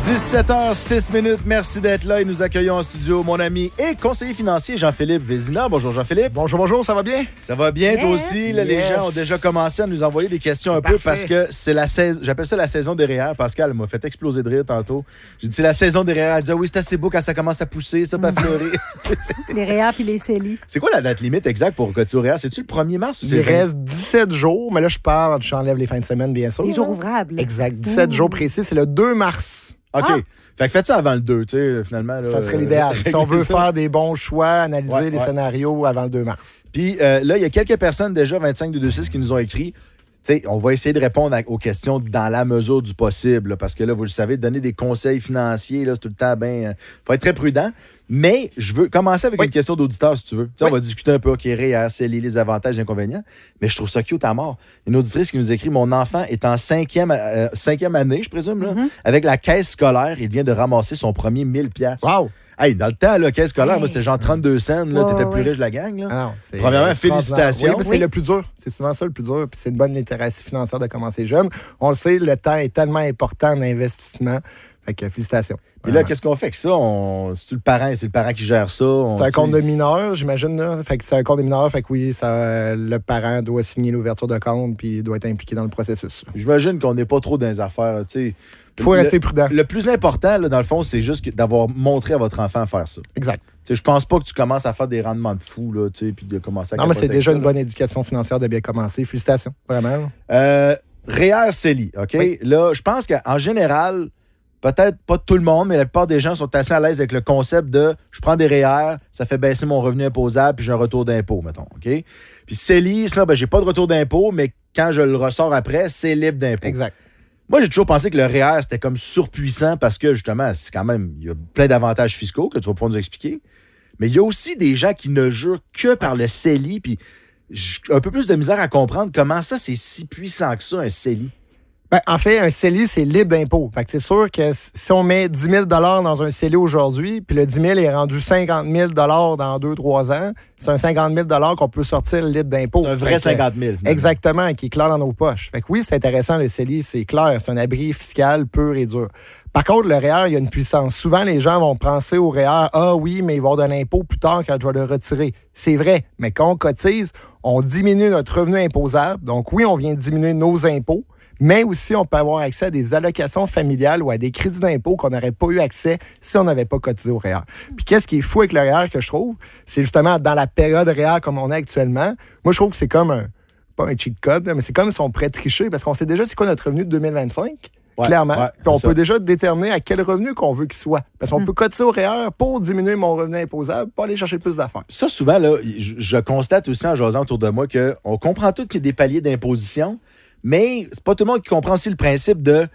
17h06. Merci d'être là et nous accueillons en studio mon ami et conseiller financier Jean-Philippe Vézina. Bonjour Jean-Philippe. Bonjour, ça va bien? Ça va bien, toi aussi. Là, les gens ont déjà commencé à nous envoyer des questions un peu parce que c'est la saison, j'appelle ça la saison des REER. Pascal m'a fait exploser de rire tantôt. J'ai dit c'est la saison des REER. Elle dit oui, c'est assez beau quand ça commence à pousser, ça peut fleurir. Les REER puis les CELI. C'est quoi la date limite exacte pour cotiser au REER? C'est-tu le 1er mars ou c'est Il reste 17 jours, mais là, j'enlève les fins de semaine, bien sûr. Les jours ouvrables. Exact. 17 jours précis, c'est le 2 mars. OK. Ah. Fait que faites ça avant le 2, tu sais, finalement. Là, Ça serait l'idéal. Si on veut faire des bons choix, analyser les scénarios avant le 2 mars. Puis là, il y a quelques personnes déjà, 25-226, qui nous ont écrit. T'sais, on va essayer de répondre aux questions dans la mesure du possible, là, parce que là, vous le savez, donner des conseils financiers, là, c'est tout le temps bien. Faut être très prudent. Mais je veux commencer avec une question d'auditeur, si tu veux. On va discuter un peu, OK, REER, CELI, les avantages, les inconvénients. Mais je trouve ça cute à mort. Une auditrice qui nous écrit: mon enfant est en cinquième année, je présume, là, avec la caisse scolaire. Il vient de ramasser son premier 1000$. Wow! Hey, dans le temps, la caisse scolaire, moi, c'était genre 32 cents. T'étais le plus riche de la gang. Là. Non, Premièrement, félicitations. Oui, mais c'est le plus dur. C'est souvent ça le plus dur. Puis c'est une bonne littératie financière de commencer jeune. On le sait, le temps est tellement important en investissement. Fait que félicitations. Puis là, qu'est-ce qu'on fait avec ça? C'est le parent qui gère ça? C'est un compte de mineur, j'imagine. Là. Fait que c'est un compte de mineur. Fait que oui, le parent doit signer l'ouverture de compte puis doit être impliqué dans le processus. J'imagine qu'on n'est pas trop dans les affaires. Il faut rester prudent. Le plus important, là, dans le fond, c'est juste d'avoir montré à votre enfant à faire ça. Exact. Je pense pas que tu commences à faire des rendements de fou, là, puis de commencer à... Non, mais c'est déjà une bonne éducation financière de bien commencer. Félicitations, vraiment. REER CELI, OK? Oui. Là, je pense qu'en général, peut-être pas tout le monde, mais la plupart des gens sont assez à l'aise avec le concept de je prends des REER, ça fait baisser mon revenu imposable, puis j'ai un retour d'impôt, mettons, OK? Puis CELI, ça, j'ai pas de retour d'impôt, mais quand je le ressors après, c'est libre d'impôt. Exact. Moi, j'ai toujours pensé que le REER, c'était comme surpuissant parce que, justement, c'est quand même, il y a plein d'avantages fiscaux que tu vas pouvoir nous expliquer. Mais il y a aussi des gens qui ne jurent que par le CELI, puis j'ai un peu plus de misère à comprendre comment ça, c'est si puissant que ça, un CELI. Ben, en fait, un CELI, c'est libre d'impôt. Fait que c'est sûr que si on met 10 000 dans un CELI aujourd'hui, puis le 10 000 est rendu 50 000 dans 2-3 ans, c'est un 50 000 qu'on peut sortir libre d'impôt. C'est un vrai 50 000. Exactement, qui est clair dans nos poches. Fait que oui, c'est intéressant, le CELI, c'est clair. C'est un abri fiscal pur et dur. Par contre, le REER, il y a une puissance. Souvent, les gens vont penser au REER, ah oui, mais il va y avoir de l'impôt plus tard quand je vais le retirer. C'est vrai, mais quand on cotise, on diminue notre revenu imposable. Donc oui, on vient diminuer nos impôts, mais aussi on peut avoir accès à des allocations familiales ou à des crédits d'impôt qu'on n'aurait pas eu accès si on n'avait pas cotisé au REER. Puis qu'est-ce qui est fou avec le REER que je trouve, c'est justement dans la période REER comme on est actuellement, moi je trouve que c'est comme pas un cheat code, là, mais c'est comme si on pourrait tricher parce qu'on sait déjà c'est quoi notre revenu de 2025. Clairement. Puis on peut déjà déterminer à quel revenu qu'on veut qu'il soit. Parce qu'on peut cotiser au REER pour diminuer mon revenu imposable, pour aller chercher plus d'affaires. Ça, souvent, là, je constate aussi en jasant autour de moi qu'on comprend tout qu'il y a des paliers d'imposition, mais c'est pas tout le monde qui comprend aussi le principe de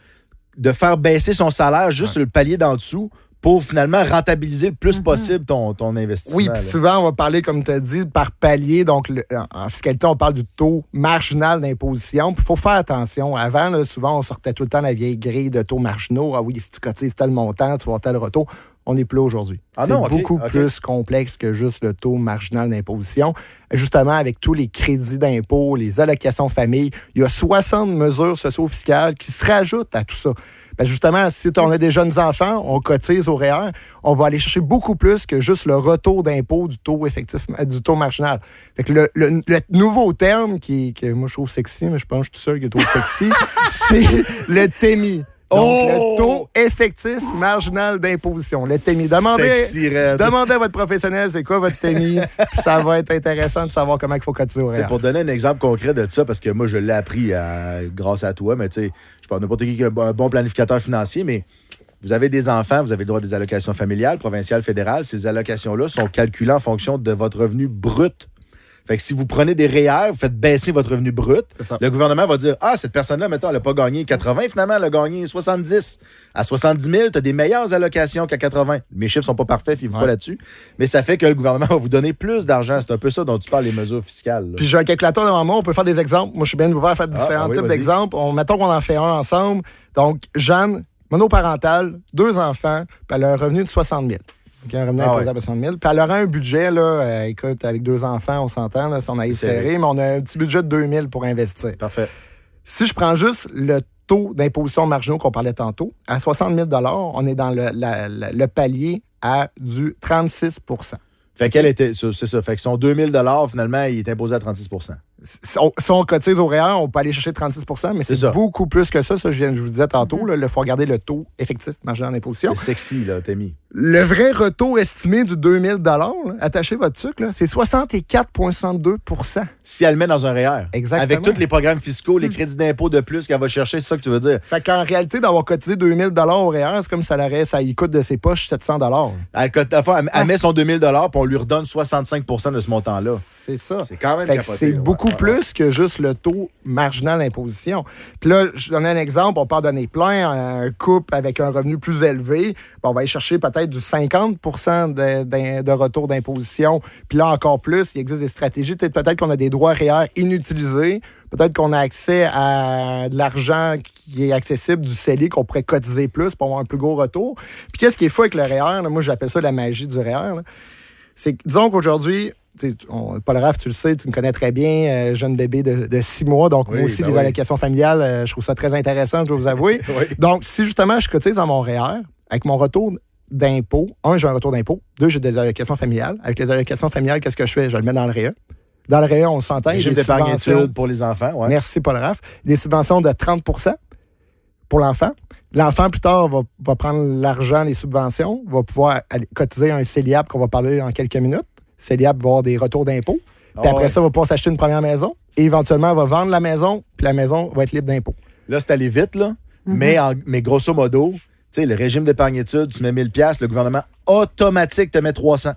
faire baisser son salaire juste sur le palier d'en dessous pour finalement rentabiliser le plus possible ton investissement. Oui, puis souvent, on va parler, comme tu as dit, par palier. Donc, en fiscalité, on parle du taux marginal d'imposition. Puis, il faut faire attention. Avant, là, souvent, on sortait tout le temps la vieille grille de taux marginaux. Ah oui, si tu cotises tel montant, tu vas avoir tel retour. On n'est plus aujourd'hui. C'est beaucoup plus complexe que juste le taux marginal d'imposition. Justement, avec tous les crédits d'impôt, les allocations famille, il y a 60 mesures socio-fiscales qui se rajoutent à tout ça. Ben justement, si on a des jeunes enfants, on cotise au REER, on va aller chercher beaucoup plus que juste le retour d'impôt du taux effectif, du taux marginal. Fait que le nouveau terme que moi je trouve sexy, mais je pense que je suis tout seul qui est trop sexy, c'est le TEMI. Donc, le taux effectif marginal d'imposition. Le TEMI. Demandez à votre professionnel c'est quoi votre TEMI. Ça va être intéressant de savoir comment il faut cotiser au REER. Pour donner un exemple concret de ça, parce que moi, je l'ai appris grâce à toi, mais tu sais, je parle n'importe qui a un bon planificateur financier, mais vous avez des enfants, vous avez le droit à des allocations familiales, provinciales, fédérales. Ces allocations-là sont calculées en fonction de votre revenu brut. Fait que si vous prenez des REER, vous faites baisser votre revenu brut, le gouvernement va dire « Ah, cette personne-là, mettons, elle n'a pas gagné 80, finalement, elle a gagné 70. À 70 000, tu as des meilleures allocations qu'à 80. » Mes chiffres sont pas parfaits, fiez-vous pas là-dessus. Mais ça fait que le gouvernement va vous donner plus d'argent. C'est un peu ça dont tu parles, les mesures fiscales. Là. Puis j'ai un calculateur devant moi, on peut faire des exemples. Moi, je suis bien ouvert à faire différents types d'exemples. Mettons qu'on en fait un ensemble. Donc, Jeanne, monoparentale, 2 enfants, puis elle a un revenu de 60 000. Okay, un revenu imposable de 60 000. Puis elle aura un budget, là, écoute, avec 2 enfants, on s'entend, là, si on a serré, mais on a un petit budget de 2 000 pour investir. Parfait. Si je prends juste le taux d'imposition marginaux qu'on parlait tantôt. À 60 000 on est dans le palier à du 36 %. Fait qu'elle était, c'est ça. Fait que son 2 000 finalement, il est imposé à 36 %. Si on cotise au REER, on peut aller chercher 36 % mais c'est beaucoup plus que ça. Ça, je vous disais tantôt. Il faut regarder le taux effectif marginal d'imposition. C'est sexy, là, Tammy. Le vrai retour estimé du 2 000 attachez votre truc, là, c'est 64,62 % Si elle le met dans un REER. Exactement. Avec tous les programmes fiscaux, les crédits d'impôt de plus qu'elle va chercher, c'est ça que tu veux dire. Fait qu'en réalité, d'avoir cotisé 2 000 au REER, c'est comme ça y coûte de ses poches 700 Elle met son 2 000 puis on lui redonne 65 % de ce montant-là. C'est ça. C'est quand même capoté. C'est beaucoup plus que juste le taux marginal d'imposition. Puis là, je donne un exemple. On peut en donner plein. Un couple avec un revenu plus élevé, on va aller chercher peut-être du 50 % de retour d'imposition. Puis là, encore plus, il existe des stratégies. Peut-être qu'on a des droits REER inutilisés. Peut-être qu'on a accès à de l'argent qui est accessible du CELI, qu'on pourrait cotiser plus pour avoir un plus gros retour. Puis qu'est-ce qui est fou avec le REER? Là, moi, j'appelle ça la magie du REER. C'est que, disons qu'aujourd'hui, Paul Raff, tu le sais, tu me connais très bien, jeune bébé de 6 mois, donc moi aussi, les allocations familiales, je trouve ça très intéressant, je dois vous avouer. Oui. Donc, si justement je cotise dans mon REER, avec mon retour d'impôt, j'ai un retour d'impôt, j'ai des allocations familiales. Avec les allocations familiales, qu'est-ce que je fais? Je le mets dans le REER. Dans le REER, on s'entend. Régime d'épargne-études pour les enfants. Ouais. Merci, Paul Raff. Des subventions de 30 % pour l'enfant. L'enfant, plus tard, va prendre l'argent, les subventions, va pouvoir cotiser un CELIAP qu'on va parler dans quelques minutes. CELIAP va avoir des retours d'impôts. Puis après ça, il va pouvoir s'acheter une première maison. Et éventuellement, il va vendre la maison, puis la maison va être libre d'impôts. Là, c'est allé vite, là. Mais grosso modo, le régime d'épargne-études, tu mets 1 000 $, le gouvernement automatique te met 300.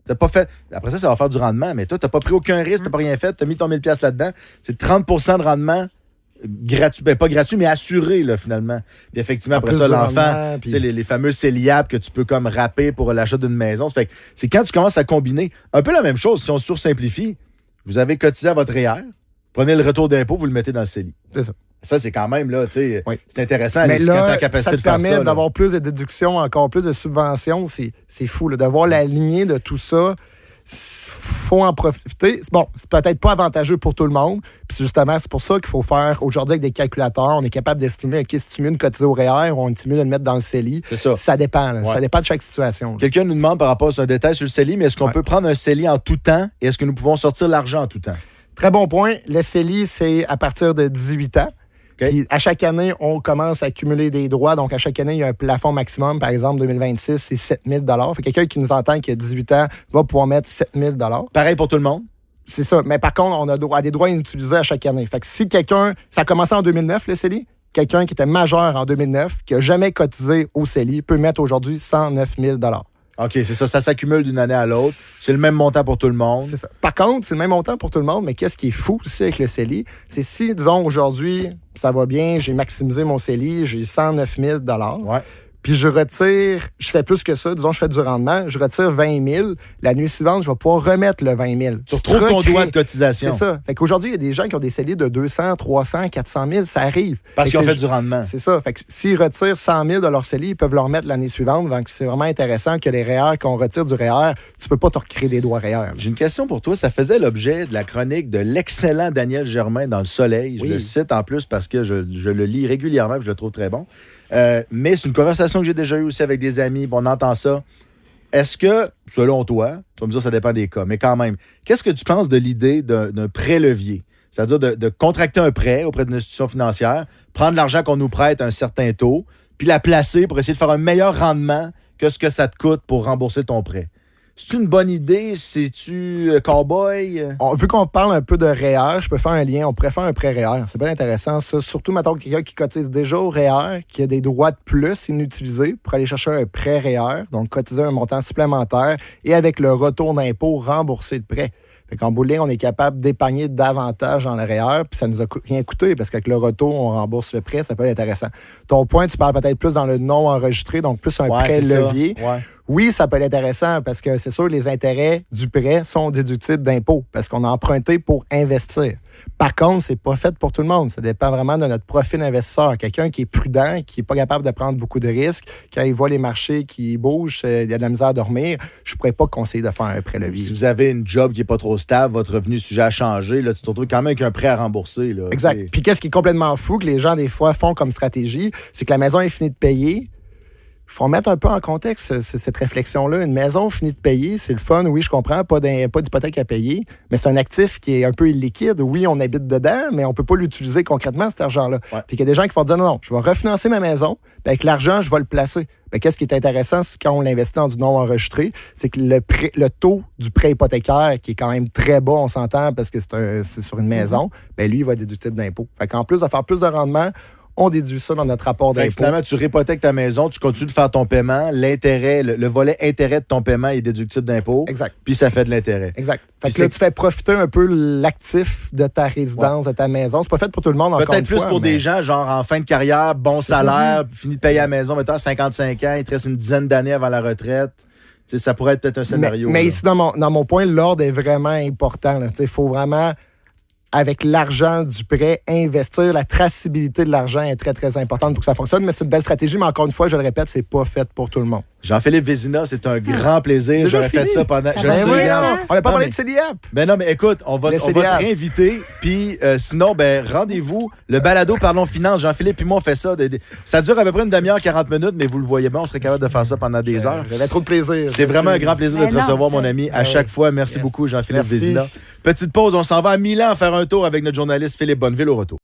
T'as pas fait. Après ça va faire du rendement, mais toi, t'as pas pris aucun risque, t'as pas rien fait, t'as mis ton 1 000 $ là-dedans. C'est 30 % de rendement gratuit. Ben, pas gratuit, mais assuré, là, finalement. Puis effectivement, après ça, l'enfant, puis les fameux CELIAP que tu peux comme rapper pour l'achat d'une maison. Ça fait que c'est quand tu commences à combiner. Un peu la même chose, si on sursimplifie, vous avez cotisé à votre REER, prenez le retour d'impôt, vous le mettez dans le CELI. C'est ça. Ça, c'est quand même, là, c'est intéressant. Mais là, capacité ça te de faire permet ça, d'avoir plus de déductions, encore plus de subventions. C'est fou, là, de voir la lignée de tout ça. Faut en profiter. Bon, c'est peut-être pas avantageux pour tout le monde. Puis justement, c'est pour ça qu'il faut faire aujourd'hui avec des calculateurs. On est capable d'estimer si tu mieux de cotiser au REER ou on est mieux de le mettre dans le CELI. C'est ça. Ça dépend. Ça dépend de chaque situation. Quelqu'un nous demande par rapport à un détail sur le CELI, mais est-ce qu'on peut prendre un CELI en tout temps et est-ce que nous pouvons sortir l'argent en tout temps? Très bon point. Le CELI, c'est à partir de 18 ans. Puis à chaque année, on commence à accumuler des droits. Donc, à chaque année, il y a un plafond maximum. Par exemple, 2026, c'est 7 000 $. Fait que quelqu'un qui nous entend qui a 18 ans va pouvoir mettre 7 000 $. Pareil pour tout le monde? C'est ça. Mais par contre, on a droit à des droits inutilisés à chaque année. Fait que si quelqu'un... Ça a commencé en 2009, le CELI. Quelqu'un qui était majeur en 2009, qui n'a jamais cotisé au CELI, peut mettre aujourd'hui 109 000 $. OK, c'est ça. Ça s'accumule d'une année à l'autre. C'est le même montant pour tout le monde. C'est ça. Par contre, c'est le même montant pour tout le monde, mais qu'est-ce qui est fou aussi avec le CELI, c'est si, disons, aujourd'hui, ça va bien, j'ai maximisé mon CELI, j'ai 109 000 $. Ouais. Puis je je fais plus que ça, disons, je fais du rendement, je retire 20 000. La nuit suivante, je vais pouvoir remettre le 20 000. Tu retrouves ton droit de cotisation. C'est ça. Fait qu'aujourd'hui, il y a des gens qui ont des CELI de 200, 300, 400 000, ça arrive. Parce qu'ils ont fait du rendement. C'est ça. Fait que s'ils retirent 100 000 de leur CELI, ils peuvent le remettre l'année suivante. Donc, c'est vraiment intéressant que les REER, qu'on retire du REER, tu peux pas te recréer des droits REER. J'ai une question pour toi. Ça faisait l'objet de la chronique de l'excellent Daniel Germain dans Le Soleil. Je le cite en plus parce que je le lis régulièrement et je le trouve très bon. Mais c'est une conversation que j'ai déjà eue aussi avec des amis. On entend ça. Est-ce que, selon toi, tu vas me dire que ça dépend des cas, mais quand même, qu'est-ce que tu penses de l'idée d'un prêt levier? C'est-à-dire de contracter un prêt auprès d'une institution financière, prendre l'argent qu'on nous prête à un certain taux, puis la placer pour essayer de faire un meilleur rendement que ce que ça te coûte pour rembourser ton prêt. C'est une bonne idée? C'est-tu cowboy? Vu qu'on parle un peu de REER, je peux faire un lien. On pourrait faire un prêt REER. C'est bien intéressant, ça. Surtout, mettons, quelqu'un qui cotise déjà au REER, qui a des droits de plus inutilisés pour aller chercher un prêt REER, donc cotiser un montant supplémentaire et avec le retour d'impôt, rembourser le prêt. Fait qu'en bout de ligne, on est capable d'épargner davantage dans le REER, puis ça nous a rien coûté, parce qu'avec le retour, on rembourse le prêt, ça peut être intéressant. Ton point, tu parles peut-être plus dans le non enregistré, donc plus un prêt levier. Ouais. Oui, ça peut être intéressant, parce que c'est sûr, les intérêts du prêt sont déductibles d'impôt, parce qu'on a emprunté pour investir. Par contre, c'est pas fait pour tout le monde. Ça dépend vraiment de notre profil investisseur. Quelqu'un qui est prudent, qui n'est pas capable de prendre beaucoup de risques, quand il voit les marchés qui bougent, il y a de la misère à dormir, je ne pourrais pas conseiller de faire un prêt levier. Si vous avez une job qui n'est pas trop stable, votre revenu sujet à changer, là, tu te retrouves quand même avec un prêt à rembourser. Là, exact. Puis qu'est-ce qui est complètement fou que les gens, des fois, font comme stratégie, c'est que la maison est finie de payer. Il faut mettre un peu en contexte cette réflexion-là. Une maison finie de payer, c'est le fun, oui, je comprends, pas d'hypothèque à payer, mais c'est un actif qui est un peu illiquide. Oui, on habite dedans, mais on ne peut pas l'utiliser concrètement, cet argent-là. Ouais. Puis il y a des gens qui vont dire non, je vais refinancer ma maison, puis avec l'argent, je vais le placer. Bien, qu'est-ce qui est intéressant, c'est quand on l'investit dans du non enregistré, c'est que le taux du prêt hypothécaire, qui est quand même très bas, on s'entend, parce que c'est sur une maison, bien, lui, il va être déductible d'impôt. Fait qu'en plus de faire plus de rendement, on déduit ça dans notre rapport d'impôt. Finalement, tu réhypothèques ta maison, tu continues de faire ton paiement, l'intérêt, le volet intérêt de ton paiement est déductible d'impôt. Exact. Puis ça fait de l'intérêt. Exact. Fait que là, tu fais profiter un peu l'actif de ta résidence, de ta maison. C'est pas fait pour tout le monde, encore une fois. Peut-être plus pour des gens, genre en fin de carrière, bon salaire, fini de payer à la maison, mettons à 55 ans, il te reste une dizaine d'années avant la retraite. T'sais, ça pourrait être peut-être un scénario. Mais ici, dans mon point, l'ordre est vraiment important. Il faut vraiment, avec l'argent du prêt, investir. La traçabilité de l'argent est très, très importante pour que ça fonctionne. Mais c'est une belle stratégie. Mais encore une fois, je le répète, c'est pas fait pour tout le monde. Jean-Philippe Vézina, c'est un grand plaisir. J'aurais fait ça pendant... on n'a pas parlé de CELIAP. Ben non, mais écoute, on va te réinviter. Puis sinon, ben rendez-vous. Le balado Parlons Finance, Jean-Philippe et moi, on fait ça. Ça dure à peu près une demi-heure, 40 minutes, mais vous le voyez bien, on serait capable de faire ça pendant des heures. J'avais trop de plaisir. C'est vraiment un grand plaisir de te recevoir, mon ami, à chaque fois. Merci beaucoup, Jean-Philippe Vézina. Petite pause, on s'en va à Milan faire un tour avec notre journaliste Philippe Bonneville au retour.